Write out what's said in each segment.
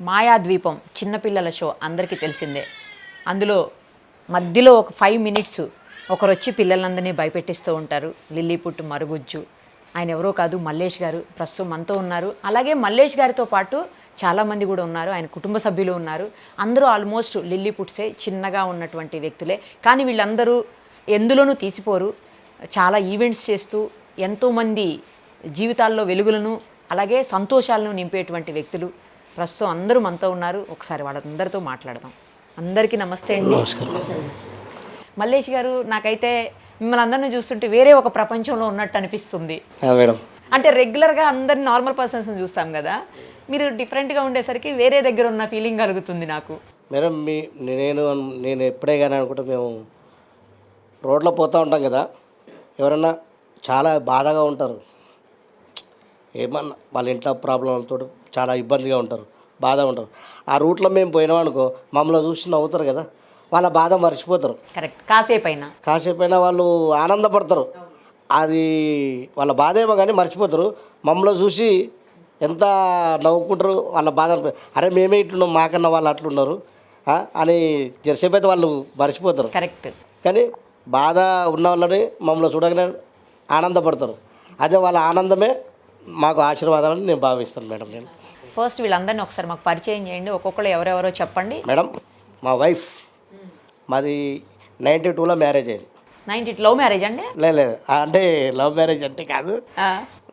మాయాద్వీపం చిన్నపిల్లల షో అందరికీ తెలిసిందే. అందులో మధ్యలో ఒక 5 మినిట్స్ ఒకరు వచ్చి పిల్లలందరినీ భయపెట్టిస్తూ ఉంటారు. లిల్లీపుట్ మరుగుజ్జు ఆయన ఎవరో కాదు, మల్లేష్ గారు ప్రస్తుతం మనతో ఉన్నారు. అలాగే మల్లేష్ గారితో పాటు చాలామంది కూడా ఉన్నారు, ఆయన కుటుంబ సభ్యులు ఉన్నారు. అందరూ ఆల్మోస్ట్ లిల్లీపుట్సే, చిన్నగా ఉన్నటువంటి వ్యక్తులే. కానీ వీళ్ళందరూ ఎందులోనూ తీసిపోరు. చాలా ఈవెంట్స్ చేస్తూ ఎంతోమంది జీవితాల్లో వెలుగులను అలాగే సంతోషాలను నింపేటువంటి వ్యక్తులు ప్రస్తుతం అందరూ మనతో ఉన్నారు. ఒకసారి వాళ్ళందరితో మాట్లాడదాం. అందరికీ నమస్తే అండి. మల్లేష్ గారు, నాకైతే మిమ్మల్ని అందరినీ చూస్తుంటే వేరే ఒక ప్రపంచంలో ఉన్నట్టు అనిపిస్తుంది మేడం. అంటే రెగ్యులర్గా అందరిని నార్మల్ పర్సన్స్ని చూస్తాం కదా, మీరు డిఫరెంట్గా ఉండేసరికి వేరే దగ్గర ఉన్న ఫీలింగ్ కలుగుతుంది నాకు. మేడం నేను ఎప్పుడే కానీ అనుకుంటా, మేము రోడ్లో పోతూ ఉంటాం కదా, ఎవరన్నా చాలా బాధగా ఉంటారు, ఏమన్నా వాళ్ళ ఇంట్లో ప్రాబ్లంతో చాలా ఇబ్బందిగా ఉంటారు, బాధ ఉంటారు. ఆ రూట్లో మేము పోయినామనుకో మమ్మల్ని చూసి నవ్వుతారు కదా, వాళ్ళ బాధ మర్చిపోతారు. కరెక్ట్. కాసేపైనా వాళ్ళు ఆనందపడతారు. అది వాళ్ళ బాధ ఏమో కానీ మర్చిపోతారు. మమ్మల్ని చూసి ఎంత నవ్వుకుంటారు, వాళ్ళ బాధ. అరే మేమే ఇట్లున్నాం, మాకన్నా వాళ్ళు అట్లున్నారు అని జరసేపు అయితే వాళ్ళు మర్చిపోతారు. కరెక్ట్. కానీ బాధ ఉన్న వాళ్ళని మమ్మల్ని చూడగానే ఆనందపడతారు. అదే వాళ్ళ ఆనందమే మాకు ఆశీర్వాదం అని నేను భావిస్తాను మేడం. నేను ఫస్ట్ వీళ్ళందరినీ ఒకసారి మాకు పరిచయం చేయండి, ఒక్కొక్కరు ఎవరెవరో చెప్పండి. మేడం, మా వైఫ్, మాది 92లో మ్యారేజ్ అయింది. 92 లవ్ మ్యారేజ్ అండి? లేదు, అంటే లవ్ మ్యారేజ్ అంటే కాదు,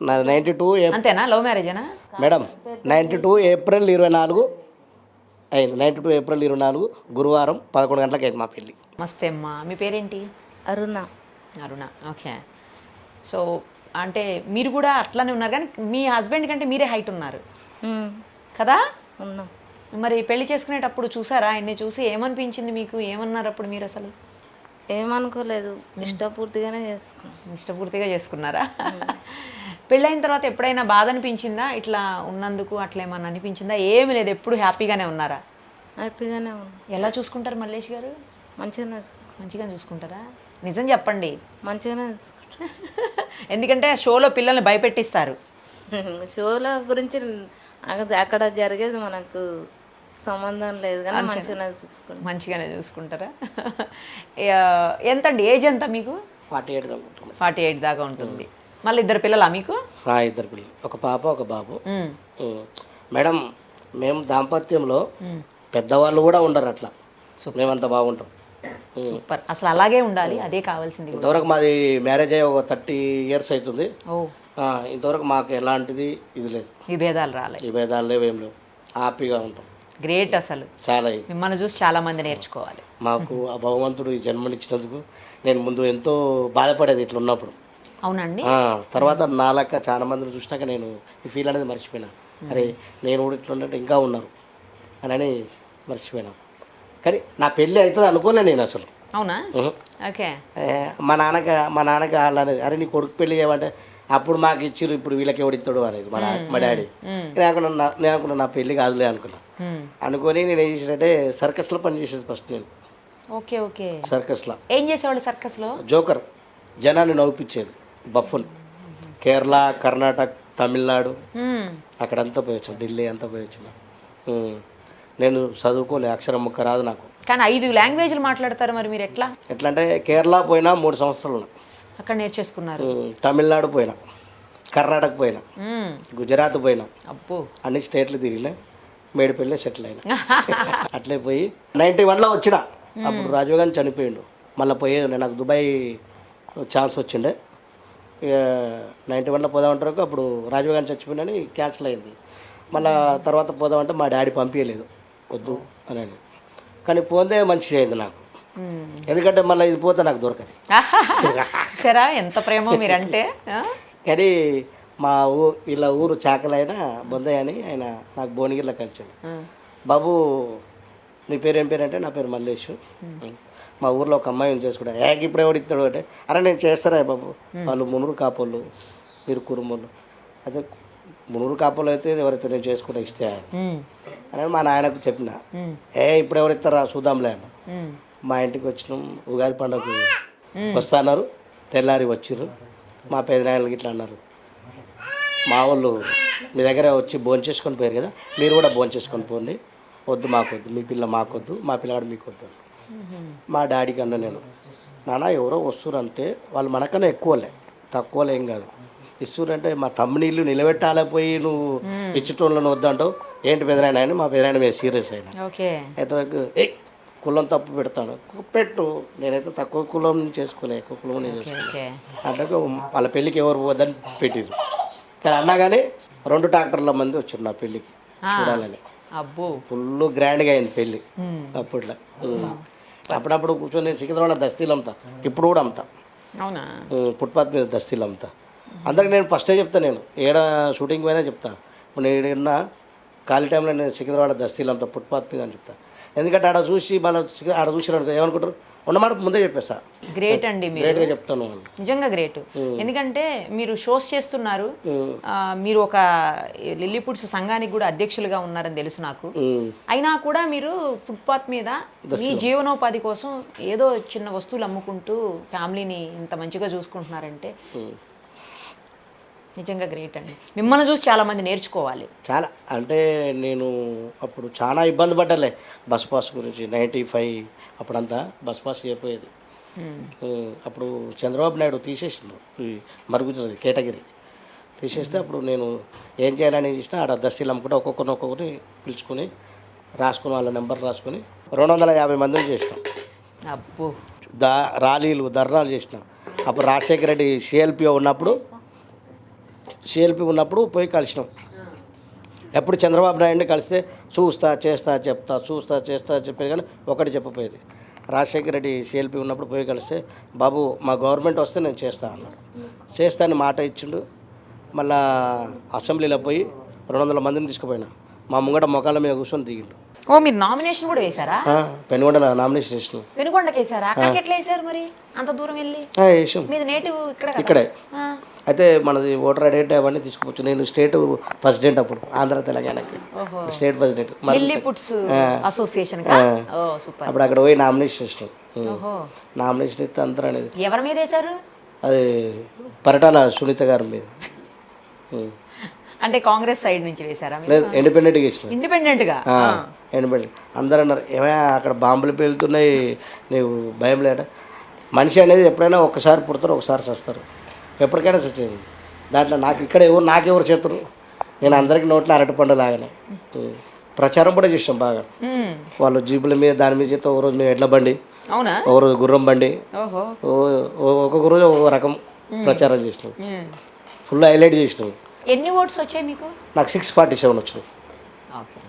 నాది 92. అంతేనా? Love మ్యారేజేనా madam? 92 ఏప్రిల్ 24 అయింది. 92 ఏప్రిల్ 24 గురువారం 11 గంటలకు అయింది మా పెళ్ళి. మస్తే అమ్మా. మీ పేరేంటి? అరుణ. ఓకే. సో అంటే మీరు కూడా అట్లానే ఉన్నారు, కానీ మీ హస్బెండ్ కంటే మీరే హైట్ ఉన్నారు కదా? ఉన్నాం. మరి పెళ్లి చేసుకునేటప్పుడు చూసారా ఆయన్ని? చూసి ఏమనిపించింది మీకు? ఏమన్నారు అప్పుడు మీరు? అసలు ఏమనుకోలేదు, ఇష్టపూర్తిగా చేసుకున్నారా? పెళ్ళైన తర్వాత ఎప్పుడైనా బాధ అనిపించిందా ఇట్లా ఉన్నందుకు? అట్లా ఏమన్నా అనిపించిందా? ఏమి లేదు, ఎప్పుడు హ్యాపీగానే ఉన్నారా? హ్యాపీగానే ఉన్నాం. ఎలా చూసుకుంటారు మల్లేష్ గారు? మంచిగా చూసుకుంటారా? నిజం చెప్పండి. మంచిగానే ఎందుకంటే షోలో పిల్లల్ని భయపెట్టిస్తారు. షోల గురించి అక్కడ జరిగేది మనకు సంబంధం లేదు, కానీ మంచిగానే చూసుకుంటారా? ఎంతండి ఏజ్? ఎంత మీకు? 48 దాకా ఉంటుంది. మళ్ళీ 2 పిల్లలా మీకు? 2 పిల్లలు, ఒక పాప ఒక బాబు. మేడం, మేము దాంపత్యంలో పెద్దవాళ్ళు కూడా ఉండరు, అట్లా మేమంతా బాగుంటాం. సూపర్. అసలు అలాగే ఉండాలి, అదే కావాల్సింది. ఇంతవరకు మాది మ్యారేజ్ అయ్యి ఒక 30 years అవుతుంది. ఇంతవరకు మాకు ఎలాంటిది ఇది లేదు, ఈ భేదాలు లేవు, ఏం లేవు, హ్యాపీగా ఉంటాం. గ్రేట్. అసలు చాలా మిమ్మల్ని చూసి చాలా మంది నేర్చుకోవాలి. మాకు ఆ భగవంతుడు ఈ జన్మనిచ్చినందుకు నేను ముందు ఎంతో బాధపడేది ఇట్లా ఉన్నప్పుడు. అవునండి. తర్వాత నా లెక్క చాలా మందిని చూసినాక నేను ఈ ఫీల్ అనేది మర్చిపోయినా. అరే నేను కూడా ఇట్లా ఉన్నట్టు ఇంకా ఉన్నారు అని మర్చిపోయినా. కానీ నా పెళ్ళి అవుతుంది అనుకోలే నేను అసలు. అవునా? ఓకే. మా నాన్నకి వాళ్ళు అనేది, అరే నీ కొడుకు పెళ్ళి చేయమంటే అప్పుడు మాకు ఇచ్చిర్రు, ఇప్పుడు వీళ్ళకి ఎవడిస్తాడు అనేది మా డాడీ. నేను అనుకున్నా నా పెళ్ళి కాదులే అనుకొని నేను ఏం చేసినట్టే సర్కస్లో పనిచేసేది ఫస్ట్ నేను. Okay okay. సర్కస్లో ఏం చేసేవాళ్ళు? సర్కస్లో జోకర్, జనాన్ని నవ్వుపించేది. బఫున్. కేరళ, కర్ణాటక, తమిళనాడు అక్కడంతా పోయి వచ్చాను, ఢిల్లీ అంతా పోయి వచ్చాను. నేను చదువుకోలే, అక్షరం ముక్క రాదు నాకు. కానీ 5 లాంగ్వేజ్లు మాట్లాడతారు, మరి మీరు ఎట్లా అంటే కేరళ పోయినా 3 సంవత్సరాలు అక్కడ నేర్చేసుకున్నారు. తమిళనాడు పోయినా, కర్ణాటక పోయినా, గుజరాత్ పోయినా, అప్పు అన్ని స్టేట్లు తిరిగినా, మేడిపల్లి సెటిల్ అయినా. అట్లే పోయి 91లో వచ్చిన. అప్పుడు రాజీవ్ గాంధీ చనిపోయిండు. మళ్ళీ పోయేది నాకు దుబాయ్ ఛాన్స్ వచ్చిండే. ఇక 91లో పోదామంటారు, అప్పుడు రాజీవ్ గాంధీ చచ్చిపోయిందని క్యాన్సిల్ అయింది. మళ్ళీ తర్వాత పోదామంటే మా డాడీ పంపించలేదు, వద్దు అని. కానీ పోతే మంచిగా అయింది నాకు, ఎందుకంటే మళ్ళీ ఇది పోతే నాకు దొరకదు. సరే, ఎంత ప్రేమో మీరంటే. కానీ వీళ్ళ ఊరు చాకలైన బొందయ్య అని, ఆయన నాకు భువనగిరిలో కలిసాడు. బాబు నీ పేరు ఏం పేరు అంటే, నా పేరు మల్లేష్, మా ఊర్లో ఒక అమ్మాయిని చేసుకుంటా. ఇప్పుడు ఎవడు ఇస్తాడు అంటే, అరే నేను చేస్తారా బాబు, వాళ్ళు మునురు కాపోళ్ళు, మీరు కురుమోళ్ళు. అదే మునురు కాపోళ్ళు అయితే ఎవరైతే నేను చేసుకుంటా ఇస్తే అని మా నాయనకు చెప్పిన. ఇప్పుడు ఎవరు ఇస్తారా చూద్దాంలే అన్న. మా ఇంటికి వచ్చినాం, ఉగాది పండుగకు వస్తున్నారు. తెల్లారి వచ్చిర్రు. మా పెదనాయనకి ఇట్లా అన్నారు, మా వాళ్ళు మీ దగ్గర వచ్చి భోంచేసుకొని పోయారు కదా, మీరు కూడా భోంచేసుకొని పోండి, వద్దు మాకొద్దు, మీ పిల్ల మాకొద్దు, మా పిల్లగాడు మీకు వద్దు. మా డాడీకి అన్న నేను, నాన్న ఎవరో వస్తురంటే వాళ్ళు మనకన్నా ఎక్కువలే, తక్కువలే ఏం కాదు, ఇస్తురంటే మా తమ్ముని ఇల్లు నిలబెట్టాలపోయి నువ్వు ఇచ్చేటోళ్ళని వద్దంటావు ఏంటి పెదనాయన అని మా పెదనాయన మీద సీరియస్ అయినా. ఓకే. అయితే కులం తప్పు పెడతాను, పెట్టు, నేనైతే తక్కువ కులం చేసుకోలే, ఎక్కువ కులం నేను చేసుకోలే ఓకే. అంటే వాళ్ళ పెళ్ళికి ఎవరు పోవద్దని పెట్టిరు. కానీ అన్నా కానీ 2 ట్రాక్టర్ల మంది వచ్చారు నా పెళ్ళికి చూడాలని. అబ్బో. ఫుల్ గ్రాండ్గా అయింది పెళ్ళి అప్పట్లో. అప్పుడప్పుడు కూర్చొని సికింద్రాబాద్ దస్తీలు అమ్ముతా, ఇప్పుడు కూడా అమ్ముతా, అవునా? ఫుట్పాత్ మీద దస్తీలు అమ్ముతా. అందరికి నేను ఫస్టే చెప్తాను, నేను ఏడ షూటింగ్ పోయినా చెప్తా, ఇప్పుడు నేను ఏడన్నా ఖాళీ టైంలో నేను సికింద్రాబాద్ దస్తీలు అమ్ముతా, ఫుట్పాత్ మీద అని చెప్తా. ఎందుకంటే ఆడ చూసి మన ఆడ చూసినారు ఏమనుకుంటారు, ఉన్నమాట ముందే చెప్పేస్తా. గ్రేట్ అండి, మీరు గ్రేట్గా చెప్తాను, నిజంగా గ్రేట్. ఎందుకంటే మీరు షోస్ చేస్తున్నారు, మీరు ఒక లిల్లీపుట్స్ సంఘానికి కూడా అధ్యక్షులుగా ఉన్నారని తెలుసు నాకు. అయినా కూడా మీరు ఫుట్పాత్ మీద మీ జీవనోపాధి కోసం ఏదో చిన్న వస్తువులు అమ్ముకుంటూ ఫ్యామిలీని ఇంత మంచిగా చూసుకుంటున్నారంటే నిజంగా గ్రేట్ అండి. మిమ్మల్ని చూసి చాలా మంది నేర్చుకోవాలి. చాలా అంటే నేను అప్పుడు చాలా ఇబ్బంది పడ్డాలే బస్ పాస్ గురించి. 95 అప్పుడంతా బస్ పాస్ అయిపోయేది. అప్పుడు చంద్రబాబు నాయుడు తీసేసిండు ఈ మరుగుజ్జుది కేటగిరీ తీసేస్తే అప్పుడు నేను ఏం చేయాలని చేసినా ఆడ దస్తీలు అమ్ముకుంటే ఒక్కొక్కరిని పిలుచుకొని రాసుకుని వాళ్ళ నెంబర్ రాసుకొని 250 మందిని చేసినాం. అబ్బో. ర్యాలీలు ధర్నాలు చేసినాం. అప్పుడు రాజశేఖర రెడ్డి సిఎల్పి ఉన్నప్పుడు పోయి కలిసినాం. ఎప్పుడు చంద్రబాబు నాయుడిని కలిస్తే చూస్తా చేస్తా చెప్తా చూస్తా చేస్తా చెప్పేది, కానీ ఒకటి చెప్పపోయేది. రాజశేఖర రెడ్డి సిఎల్పి ఉన్నప్పుడు పోయి కలిస్తే బాబు మా గవర్నమెంట్ వస్తే నేను చేస్తా అన్నాడు. చేస్తా అని మాట ఇచ్చిండు. మళ్ళా అసెంబ్లీలో పోయి 200 మందిని తీసుకుపోయినా, మా ముంగట మొక్కల మీద కూర్చొని దిగిండు. ఓ, మీరు నామినేషన్ కూడా వేశారా? పెనుగొండలో నామినేషన్ వేసినాం. పెనుగొండకి వేసారా? అక్కడికి ఎట్లా వేసారు మరి అంత దూరం వెళ్ళి? వేసాం. మీది నేటివ్ ఇక్కడే. అయితే మనది ఓటర్ ఐడెంటిటీ అవన్నీ తీసుకుపోవచ్చు. నేను స్టేట్ ప్రెసిడెంట్ అప్పుడు ఆంధ్ర తెలంగాణకి స్టేట్ ప్రెసిడెంట్ లిల్లీపుట్స్ అసోసియేషన్. అప్పుడు అక్కడ పోయి నామినేషన్ ఇస్తాం. నామినేషన్ ఇస్తే అందరూ అనేది ఎవరి మీద వేశారు? అది పరిటాల సునీత గారి మీద. అంటే కాంగ్రెస్ సైడ్ నుంచి వేశారా? లేదు, ఇండిపెండెంట్గా ఇచ్చిన. ఇండిపెండెంట్గా ఇండిపెండెంట్. అందరూ అన్నారు ఏమైనా అక్కడ బాంబులు పేలుతున్నాయి, నీవు భయం లేట. మనిషి అనేది ఎప్పుడైనా ఒక్కసారి పుడతారు, ఒకసారి చస్తారు, ఎప్పటికైనా చచ్చేది. దాంట్లో నాకెవరు చేతురు, నేను అందరికీ నోట్లో అరటిపండు లాగానే. ప్రచారం కూడా చేసాం బాగా. వాళ్ళు జీపుల మీద దాని మీద చేస్తే ఒకరోజు మేము ఎడ్ల బండి, ఒకరోజు గుర్రం బండి, ఒక్కొక్క రోజు ఒక్కొక్క రకం ప్రచారం చేసినాం. ఫుల్ హైలైట్ చేసినాం. ఎన్ని ఓట్స్ వచ్చాయి మీకు? నాకు 647 వచ్చినాయి. ఓకే.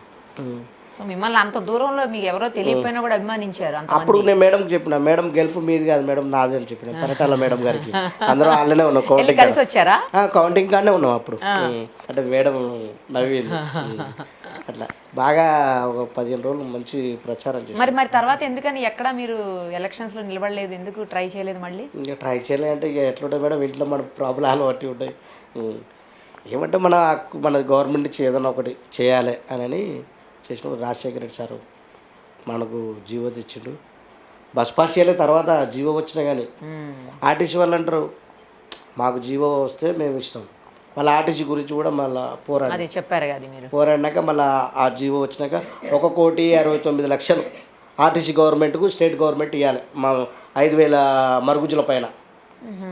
సో మిమ్మల్ని అంత దూరంలో మీకు ఎవరో తెలియకపోయినా కూడా అభిమానించారు. అప్పుడు నేను మేడంకి చెప్పిన, మేడం గెలుపు మీది కాదు మేడం నాది అని చెప్పిన పరిటాల మేడం గారికి. అందరూ వాళ్ళనే ఉన్నాం, కౌంటింగ్ కలిసి వచ్చారా? కౌంటింగ్ కాడనే ఉన్నాం అప్పుడు. అంటే మేడం నవ్వింది. అట్లా బాగా ఒక 15 రోజులు మంచి ప్రచారం చేసి. మరి తర్వాత ఎందుకని ఎక్కడ మీరు ఎలక్షన్స్లో నిలబడలేదు? ఎందుకు ట్రై చేయలేదు మళ్ళీ? ఇంకా ట్రై చేయలేదు అంటే ఇక ఎట్లుంటాయి మేడం, ఇంట్లో మన ప్రాబ్లాలు బట్టి ఉంటాయి. ఏమంటే మన గవర్నమెంట్ నుంచి ఏదైనా ఒకటి చేయాలి అని చేసినప్పుడు రాజశేఖర రెడ్డి సారు మనకు జీవో తెచ్చిండు. బస్ పాస్ చేయలేదు, తర్వాత జీవో వచ్చినా కానీ ఆర్టీసీ వాళ్ళు అంటారు మాకు జీవో వస్తే మేము ఇస్తాం. మళ్ళీ ఆర్టీసీ గురించి కూడా మళ్ళీ అది చెప్పారు కదా మీరు. పోరాడినాక మళ్ళీ ఆ జీవో వచ్చినాక 1,69,00,000 ఆర్టీసీ గవర్నమెంట్కు స్టేట్ గవర్నమెంట్ ఇవ్వాలి. మా 5,000 మరుగుజ్జుల పైన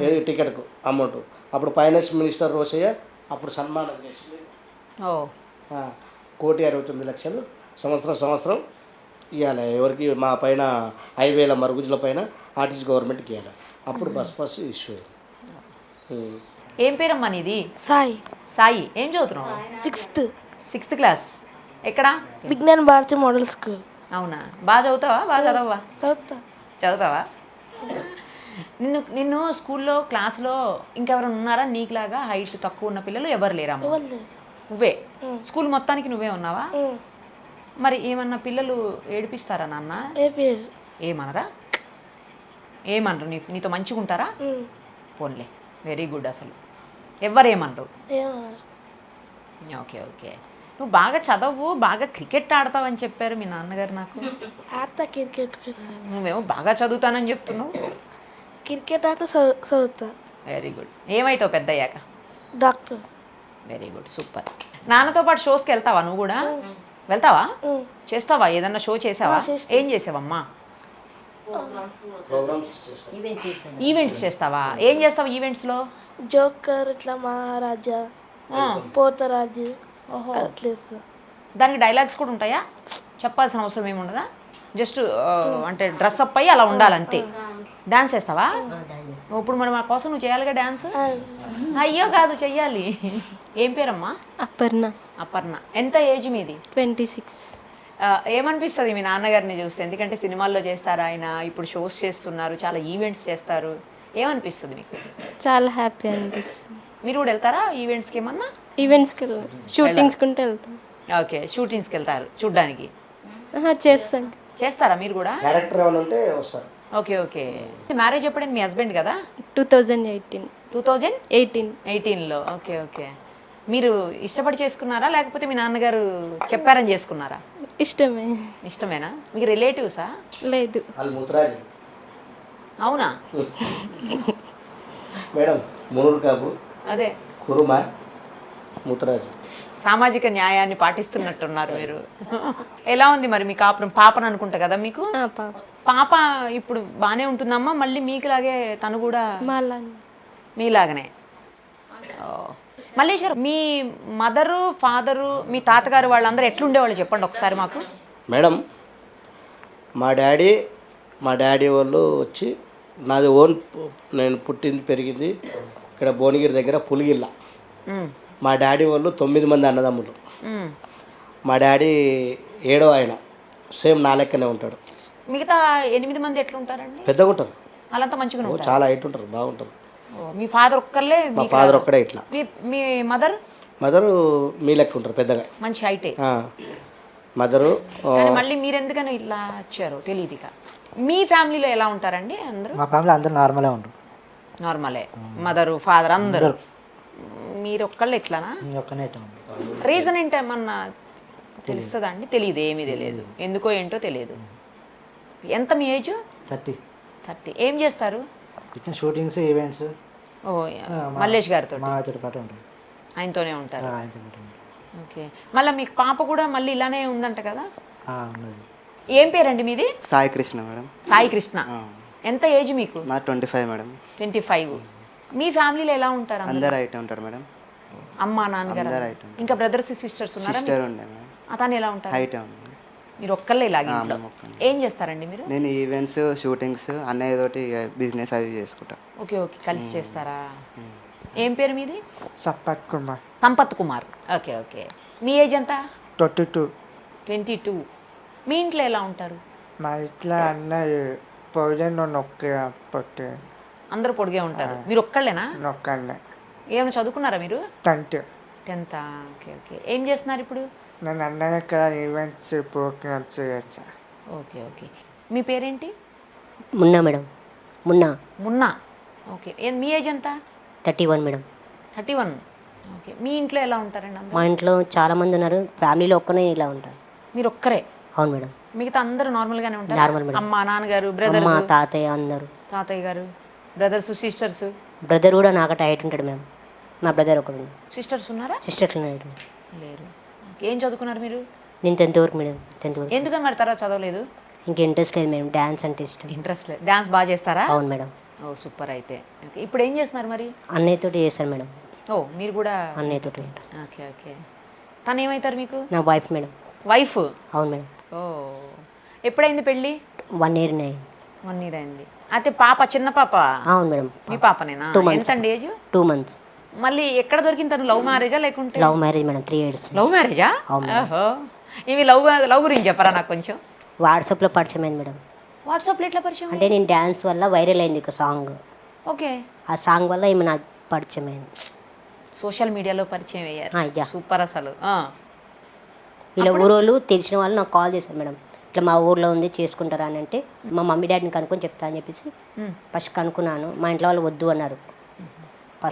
ఏది టికెట్కు అమౌంట్. అప్పుడు ఫైనాన్స్ మినిస్టర్ రోసయ్య అప్పుడు సన్మానం చేసి 1,69,00,000 సంవత్సరం ఇవ్వాలి. ఎవరికి మా పైన 5,000 మరుగుజ్జుల పైన ఆర్టీసీ గవర్నమెంట్కి ఇవ్వాలి. అప్పుడు బస్ పాస్ ఇష్యూ అయింది. ఏం పేరమ్మా నీది? సాయి. సాయి, ఏం చదువుతున్నావు? 6th class. ఎక్కడ? Vignan Bharati model school. అవునా? బాగా చదువుతావా? బాగా చదవవా? చదువుతావా? నిన్ను స్కూల్లో క్లాస్లో ఇంకెవరైనా ఉన్నారా నీకులాగా హైట్ తక్కువ ఉన్న పిల్లలు? ఎవరు లేరా? నువ్వే స్కూల్ మొత్తానికి నువ్వే ఉన్నావా? మరి ఏమన్నా పిల్లలు ఏడిపిస్తారా నాన్న? ఏమనరా? ఏమనరు? నీతో మంచిగా ఉంటారా? పోన్లే, వెరీ గుడ్. అసలు ఎవరేమనరు. Okay okay. నువ్వు బాగా చదవు, బాగా క్రికెట్ ఆడతావని చెప్పారు మీ నాన్నగారు నాకు. ఆడతా క్రికెట్. నువ్వేమో బాగా చదువుతానని చెప్తున్నావు. క్రికెట్ ఆట చదువుతా. Very good. ఏమవుతావు పెద్ద అయ్యాక? డాక్టర్. Very good, super. నాన్నతో పాటు షోస్కి వెళ్తావా నువ్వు కూడా? వెళ్తావా? చేస్తావా? ఏదన్నా షో చేసావా? ఏం చేసావమ్మా? ప్రోగ్రామ్స్ చేస్తాం. ఈవెంట్స్ చేస్తావా? ఏం చేస్తావు ఈవెంట్స్లో? జోకర్ ఇట్లా మహారాజా పోతరాజు అట్లా వేస్తా. దానికి డైలాగ్స్ కూడా ఉంటాయా? చెప్పాల్సిన అవసరం ఏమి ఉండదా? జస్ట్ అంటే డ్రెస్అప్ అయ్యి అలా ఉండాలంతే. డాన్స్ వేస్తావా? ఇప్పుడు మరి మా కోసం నువ్వు చేయాలిగా డాన్స్. అయ్యో కాదు, చెయ్యాలి. ఏం పేరమ్మా? అపర్ణ. అపర్ణ. ఎంత ఏజ్ మీది? 26. ఏమనిపిస్తుంది మీ నాన్నగారిని చూస్తే? ఎందుకంటే సినిమాల్లో చేస్తారు ఆయన, ఇప్పుడు షోస్ చేస్తున్నారు, చాలా ఈవెంట్స్ చేస్తారు. ఏమనిపిస్తుంది మీకు? చాలా హ్యాపీ అనిపిస్తుంది. మీరు కూడా వెళ్తారా ఈవెంట్స్కి? ఏమన్నా ఈవెంట్స్కి వెళ్ళాం, షూటింగ్స్కి ఉంటే వెళ్తాం. ఓకే, షూటింగ్స్కి వెళ్తారు చూడ్డానికి. చేస్తాం. చేస్తారా మీరు కూడా? క్యారెక్టర్ ఏమైనా ఉంటే వస్తారు. Okay okay. మ్యారేజ్ ఎప్పుడైంది? మీ హస్బెండ్ కదా? 2018. 2018లో. Okay okay. మీరు ఇష్టపడి చేసుకున్నారా లేకపోతే మీ నాన్నగారు చెప్పారని చేసుకున్నారా? ఇష్టమే. ఇష్టమేనా? మీకు రిలేటివ్సా? లేదు. వాళ్ళు ముత్తరాజు అవునా? మేడం, మునూరు కాపు, అదే కురుమ, ముత్తరాజు. సామాజిక న్యాయాన్ని పాటిస్తున్నట్టున్నారు మీరు. ఎలా ఉంది మరి మీ కాపురం? పాపను అనుకుంటా కదా మీకు? పాప. పాప ఇప్పుడు బాగానే ఉంటుందమ్మా? మళ్ళీ మీకులాగే తను కూడా మళ్ళా మీలాగనే? మల్లేశ్వర్, మీ మదరు, ఫాదరు, మీ తాతగారు వాళ్ళందరూ ఎట్లుండేవాళ్ళు చెప్పండి ఒకసారి మాకు. మేడం, మా డాడీ వాళ్ళు వచ్చి, నాది ఓన్, నేను పుట్టింది పెరిగింది ఇక్కడ భువనగిరి దగ్గర పులిగిల్ల. మా డాడీ వాళ్ళు 9 మంది అన్నదమ్ములు. మా డాడీ 7వ ఆయన, సేమ్ నా లెక్కనే ఉంటాడు. మిగతా 8 మంది ఎట్లుంటారండి? పెద్దగా ఉంటారు, వాళ్ళంతా మంచిగా ఉంటారు, చాలా హైట్ ఉంటారు, బాగుంటారు. మీ ఫాదర్ ఒక్కర్లే? మా ఫాదర్ ఒక్కడే ఇట్లా. మీ మదర్? మదరు మీ లెక్క ఉంటారు, పెద్దగా, మంచి హైటే. మదరు. కానీ మళ్ళీ మీరు ఎందుకని ఇట్లా వచ్చారో తెలియదు. ఇక మీ ఫ్యామిలీలో ఎలా ఉంటారండి అందరూ? మా ఫ్యామిలీ అందరూ నార్మలే ఉంటారు. నార్మలే, మదరు ఫాదర్ అందరూ. మీరు ఒక్కళ్ళు ఎట్లానా? ఒక్కనే రీజన్ ఏంటేమన్నా తెలుస్తుందా అండి? తెలియదు, ఏమీ తెలియదు, ఎందుకో ఏంటో తెలియదు. ఎంత మీ ఏజ్? 30. ఏం చేస్తారు? Shootings, events. ఓ, మల్లేష్ గారితో మా పాటు ఉంటారు. ఆయనతోనే ఉంటారు. ఓకే. మళ్ళీ మీకు పాప కూడా మళ్ళీ ఇలానే ఉందంట కదా? ఏం పేరండి మీది? సాయి కృష్ణ మేడం. సాయి కృష్ణ. ఎంత ఏజ్ మీకు? నా 25 మేడం. 25. మీ ఫ్యామిలీలో ఎలా ఉంటారు? అందరు అయితే ఉంటారు మేడం. అమ్మా, నాన్నగారు, ఇంకా బ్రదర్స్ సిస్టర్స్ ఉన్నారా? సిస్టర్ ఉండే మేడం. అతను ఎలా ఉంటారు? హైట్ ఉంది. మీరు ఒక్కళ్ళే ఇలాగే ఇంట్లో? ఏం చేస్తారండి మీరు? నేను ఈవెంట్స్, షూటింగ్స్ అన్నయ్య తోటి బిజినెస్ అవి చేసుకుంటా. ఓకే ఓకే, కలిసి చేస్తారా? ఏం పేరు మీది? సంపత్ కుమార్. సంపత్ కుమార్. Okay okay. మీ ఏజ్ ఎంత? 22. మీ ఇంట్లో ఎలా ఉంటారు? మా ఇంట్లో అన్నయ్య పొయ్యి నొక్కి అందరూ పొడిగే ఉంటారు, మీరు ఒక్కళ్ళేనా? నొక్కండి. ఏమైనా చదువుకున్నారా మీరు? 10th. Okay okay. ఏం చేస్తున్నారు ఇప్పుడు? నేను అన్నయ్య ఇక్కడ ఈవెంట్స్ ప్రోగ్రామ్స్ చేస్తా. Okay okay. మీ పేరేంటి? మున్నా మేడం. మున్నా. ఓకే. మీ ఏజ్ ఎంత? 31 మేడం. 31. ఓకే. మీ ఇంట్లో ఎలా ఉంటారండి అందరూ? మా ఇంట్లో చాలా మంది ఉన్నారు, ఫ్యామిలీలో ఒక్కనే ఇలా ఉంటారు. మీరు ఒక్కరే? అవును మేడం. మిగతా అందరూ నార్మల్గానే ఉంటారు? Normal madam. అమ్మ, నాన్నగారు, అమ్మ, బ్రదర్స్, తాతయ్య అందరూ. తాతయ్య గారు, బ్రదర్స్, సిస్టర్స్? బ్రదర్ కూడా నాకట హైట్ ఉంటాడు మేడం. నా బ్రదర్ ఒకడు. సిస్టర్స్ ఉన్నారా? సిస్టర్స్ హైట్ లేరు. ఏం చదువుకున్నారు మీరు? నేను 10th వరకు మేడం. 10th వరకు. ఎందుకని మరి తర్వాత చదవలేదు? ఇంకా ఇంట్రెస్ట్ లేదు మేడం, డ్యాన్స్ అంటే ఇష్టం. ఇంట్రెస్ట్ లేదు. డాన్స్ బాగా చేస్తారా? అవును మేడం. ఓ సూపర్. అయితే ఓకే. ఇప్పుడు ఏం చేస్తున్నారు మరి? అన్నయ్యతోటి చేస్తాను మేడం. ఓ, మీరు కూడా అన్నయ్యతోటి ఉంటాను. Okay okay. తను ఏమవుతారు మీకు? నా వైఫ్ మేడం. వైఫ్? అవును మేడం. ఓ, ఎప్పుడైంది పెళ్ళి? 1 year అయింది. 1 year అయింది. అయితే పాప, చిన్న పాప? అవును మేడం. మీ పాపనేనా? 2 months. ఎంతండి ఏజ్? 2 months. మళ్ళీ ఎక్కడ దొరికింది తను? లవ్ మ్యారేజా లేకుంటే? Love marriage madam. 3 years. Love మ్యారేజా? ఓహో. ఇవి లవ్ గురించి చెప్పరా నాకు కొంచెం? వాట్సాప్లో పరిచయం అయింది మేడం. వాట్సాప్లో ఎట్లా పరిచయం? అంటే నేను డ్యాన్స్ వల్ల వైరల్ అయింది ఒక సాంగ్. ఓకే. ఆ సాంగ్ వల్ల ఈమె నాకు పరిచయం అయింది. సోషల్ మీడియాలో పరిచయం అయ్యారు. యా. సూపర్ అసలు. వీళ్ళ ఊరోళ్ళు తెలిసిన వాళ్ళు నాకు కాల్ చేశారు మేడం, ఇట్లా మా ఊర్లో ఉంది చేసుకుంటారా అని. అంటే మా మమ్మీ డాడీని కనుక్కొని చెప్తా అని చెప్పేసి ఫస్ట్ కనుక్కున్నాను. మా ఇంట్లో వాళ్ళు వద్దు అన్నారు.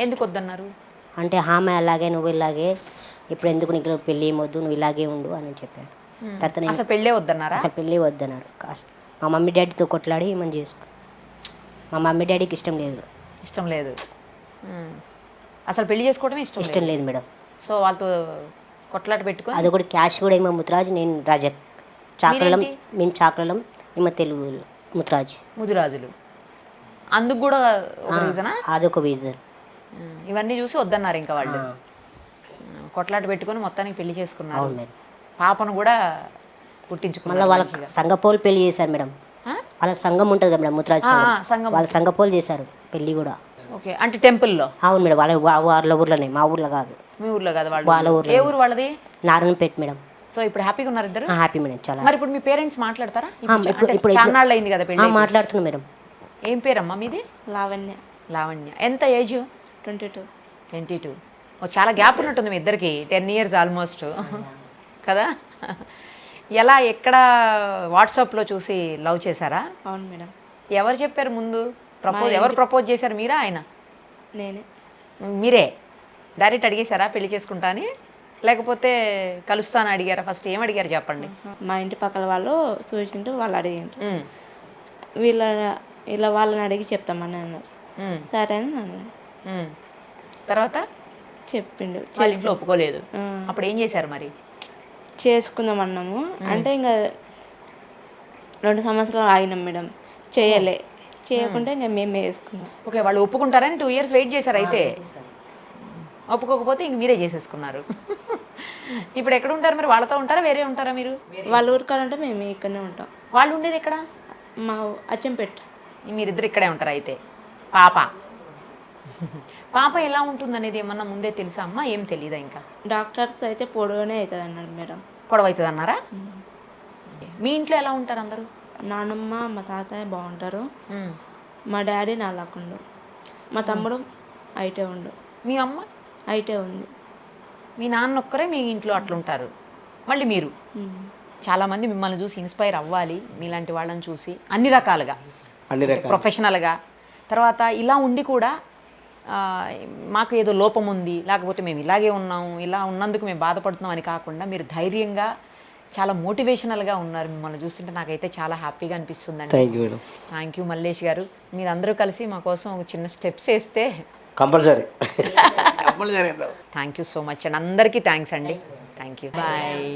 ఎందుకు వద్దన్నారు? అంటే హామీ అలాగే, నువ్వు ఇలాగే, ఇప్పుడు ఎందుకు నీకు పెళ్ళి ఏమొద్దు, నువ్వు ఇలాగే ఉండు అని చెప్పారు. తర్వాత నేను అసలు పెళ్ళే వద్దన్నారా? అసలు పెళ్ళి వద్దన్నారు. మా మమ్మీ డాడీతో కొట్లాడి మనం చేసుకో. మా మమ్మీ డాడీకి ఇష్టం లేదు. ఇష్టం లేదు. అసలు పెళ్లి చేసుకోవడమే ఇష్టం లేదు మేడం. సో వాళ్ళతో కొట్లాట పెట్టుకొని అది కూడా క్యాష్ కూడా ఏమో ముతురాజు, నేను రజక్. చాకలం, మీరేంటి? మేము చాకలం, ఏమో తెలుగు ముతురాజు. ముదిరాజులు. అందుకు కూడా ఒక రీజనా? అదొక రీజన్. ఇవన్నీ చూసి వద్దన్నారు ఇంకా వాళ్ళు. కొట్లాట పెట్టుకొని మొత్తానికి పెళ్లి చేసుకున్నారు. అవును మేడం. పాపను కూడా మళ్ళీ పుట్టించుకున్నారు వాళ్ళ మంచిగా. సంఘపోలు పెళ్లి చేశారు మేడం. ఆ? వాళ్ళ సంఘం ఉంటుంది కదా మేడం, ముతురాజు ఆ, సంఘం. సంఘం. వాళ్ళ సంఘపోలు చేశారు పెళ్లి కూడా. ఓకే, అంటే టెంపుల్లో. అవును మేడం, వాళ్ళ ఊర్లోనే, మా ఊర్లో కాదు. మీ ఊర్లో కదా వాళ్ళ వాళ్ళు? ఊర్లో. ఏ ఊరు వాళ్ళది? నారాయణపేట మేడం. సో ఇప్పుడు హ్యాపీగా ఉన్నారు ఇద్దరు? హ్యాపీ మేడం, చాలా. మరి ఇప్పుడు మీ పేరెంట్స్ మాట్లాడతారా? ఇప్పుడు చాన్నాళ్ళు అయింది కదా పెళ్లి. మాట్లాడుతున్నా మేడం. ఏం పేరమ్మా మీది? లావణ్య. లావణ్య. ఎంత ఏజ్? 22. 22. ఓ చాలా గ్యాప్ ఉన్నట్టుంది మీ ఇద్దరికి, 10 years ఆల్మోస్ట్ కదా. ఎలా, ఎక్కడ, వాట్సాప్లో చూసి లవ్ చేశారా? అవును మేడం. ఎవరు చెప్పారు ముందు ప్రపోజ్? ఎవరు ప్రపోజ్ చేశారు, మీరా ఆయన? నేనే. మీరే డైరెక్ట్ అడిగేశారా పెళ్లి చేసుకుంటా అని, లేకపోతే కలుస్తాను అడిగారా? ఫస్ట్ ఏం అడిగారు చెప్పండి. మా ఇంటి పక్కల వాళ్ళు చూసింటూ వాళ్ళు అడిగిండ్రు. ఉమ్, ఇలా వాళ్ళని అడిగి చెప్తామని అన్నారు. ఉమ్, సరే అని అన్నాడు. ఉమ్. తర్వాత చెప్పిండు. వాళ్ళ ఇంట్లో ఒప్పుకోలేదు. అప్పుడు ఏం చేశారు మరి? చేసుకుందాం అన్నాము. అంటే ఇంకా 2 సంవత్సరాలు ఆగినాం మేడం. చేయకుంటే ఇంకా మేమే వేసుకున్నాం. ఓకే, వాళ్ళు ఒప్పుకుంటారని 2 years వెయిట్ చేశారు అయితే. ఒప్పుకోకపోతే ఇంక మీరే చేసేసుకున్నారు. ఇప్పుడు ఎక్కడ ఉంటారు మరి? వాళ్ళతో ఉంటారా, వేరే ఉంటారా మీరు? వాళ్ళ ఊరికాలంటే మేము ఇక్కడనే ఉంటాం. వాళ్ళు ఉండేది ఎక్కడ? మా అచ్చంపేట. మీరిద్దరు ఇక్కడే ఉంటారు అయితే. పాప పాప ఎలా ఉంటుంది అనేది ఏమన్నా ముందే తెలుసా అమ్మా? ఏం తెలియదా ఇంకా? డాక్టర్స్ అయితే పొడవునే అవుతుంది అన్నాడు మేడం. పొడవవుతుంది అన్నారా? మీ ఇంట్లో ఎలా ఉంటారు అందరూ? నానమ్మ మా తాతయ్య బాగుంటారు. ఉమ్. మా డాడీ నాలాకుండు. మా తమ్ముడు అయితే ఉండు. మీ అమ్మ? అయితే ఉంది. మీ నాన్న ఒక్కరే మీ ఇంట్లో అట్లుంటారు. మళ్ళీ మీరు చాలామంది మిమ్మల్ని చూసి ఇన్స్పైర్ అవ్వాలి, మీలాంటి వాళ్ళని చూసి అన్ని రకాలుగా, అన్ని రకాల ప్రొఫెషనల్గా. తర్వాత ఇలా ఉండి కూడా మాకు ఏదో లోపం ఉంది, లేకపోతే మేము ఇలాగే ఉన్నాము, ఇలా ఉన్నందుకు మేము బాధపడుతున్నాం అని కాకుండా మీరు ధైర్యంగా చాలా మోటివేషనల్గా ఉన్నారు. మిమ్మల్ని చూస్తుంటే నాకైతే చాలా హ్యాపీగా అనిపిస్తుందండి. Thank you madam. Thank you Mallesh గారు. మీరందరూ కలిసి మా కోసం ఒక చిన్న స్టెప్స్ వేస్తే compulsory compulsory. Thank you so much అండి. అందరికీ థ్యాంక్స్ అండి. Thank you. బాయ్.